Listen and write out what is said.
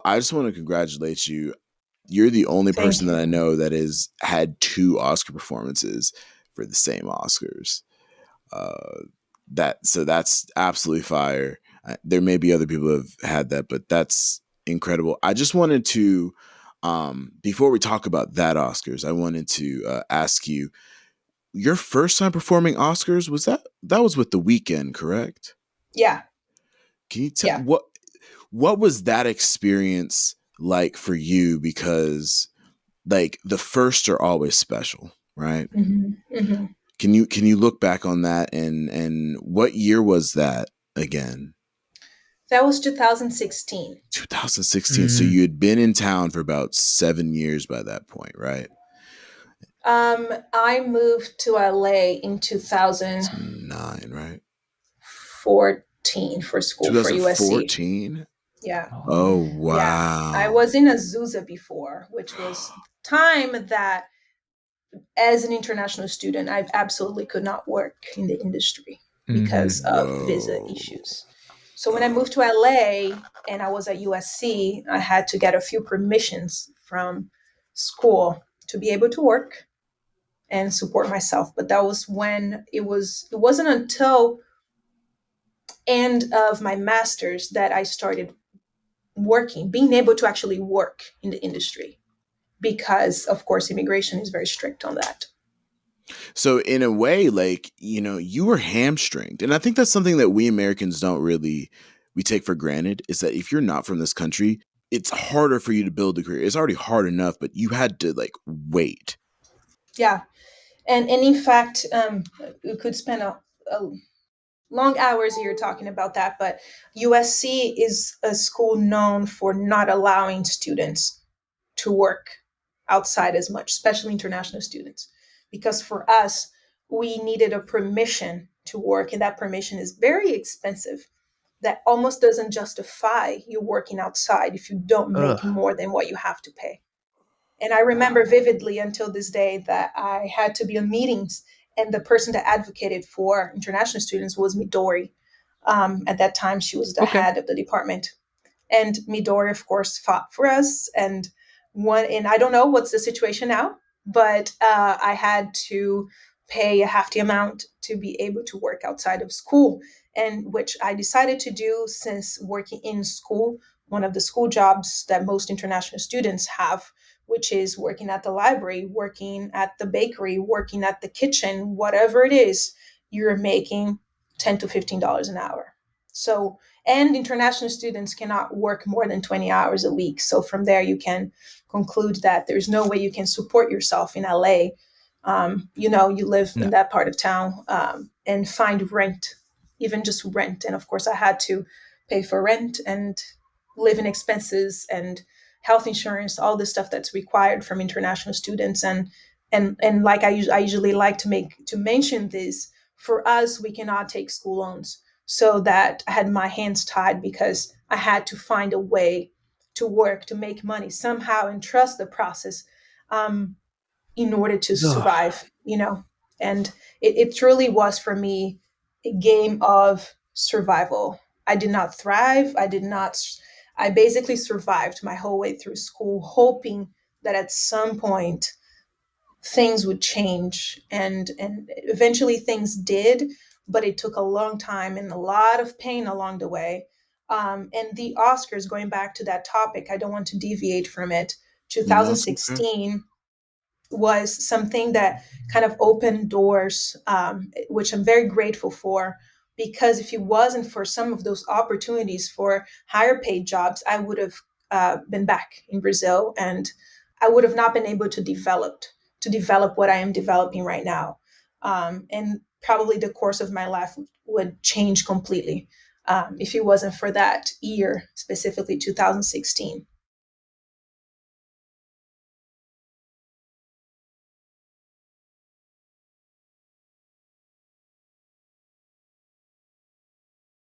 I just want to congratulate you. You're the only Thank person that you. I know that has had two Oscar performances for the same Oscars. Uh, that's absolutely fire. There may be other people who have had that, but that's incredible. I just wanted to, before we talk about that Oscars, I wanted to ask you, your first time performing Oscars, that was with The Weeknd, correct? Yeah, Can you tell yeah. what was that experience like for you? Because like the first are always special, right? Hmm. Hmm. Can you look back on that, and what year was that again? That was 2016. 2016. So Mm. you had been in town for about 7 years by that point, right? I moved to LA in It's 2014 nine, right? for school for USC. 2014. Yeah. Oh Oh. Yeah. I wow. was in Azusa before, which was time that as an international student, I absolutely could not work in the industry because Mhm. of visa Whoa. issues. So when I moved to LA and I was at USC, I had to get a few permissions from school to be able to work and support myself. But that was when it wasn't until end of my master's that I started working, being able to actually work in the industry because of course immigration is very strict on that. So in a way, like, you were hamstringed. And I think that's something that we Americans don't really we take for granted, is that if you're not from this country, it's harder for you to build a career. It's already hard enough, but you had to like wait. Yeah. And in fact, we could spend a long hours here talking about that, but USC is a school known for not allowing students to work outside as much, especially international students. Because for us, we needed a permission to work, and that permission is very expensive. That almost doesn't justify you working outside if you don't make Ugh. more than what you have to pay. And I remember vividly until this day that I had to be in meetings, and the person that advocated for international students was Midori. At that time, she was the Okay. head of the department. And Midori, of course, fought for us. And I don't know what's the situation now, but I had to pay a hefty amount to be able to work outside of school, and which I decided to do since working in school, one of the school jobs that most international students have, which is working at the library, working at the bakery, working at the kitchen, whatever it is, you're making $10 to $15 an hour. So, and international students cannot work more than 20 hours a week. So from there, you can conclude that there's no way you can support yourself in LA. You live No. in that part of town, and find rent, even just rent. And of course, I had to pay for rent and living expenses and health insurance, all the stuff that's required from international students. And like I usually like to mention this, for us, we cannot take school loans, so that I had my hands tied because I had to find a way to work, to make money somehow, and trust the process, um, in order to Ugh. survive, you know. And it truly was for me a game of survival. I did not thrive. I basically survived my whole way through school, hoping that at some point things would change, and eventually things did, but it took a long time and a lot of pain along the way. And the Oscars, going back to that topic, I don't want to deviate from it. No, that's okay. 2016 was something that kind of opened doors, which I'm very grateful for, because if it wasn't for some of those opportunities for higher paid jobs, I would have been back in Brazil, and I would have not been able to develop what I am developing right now. And probably the course of my life would change completely, if it wasn't for that year, specifically 2016.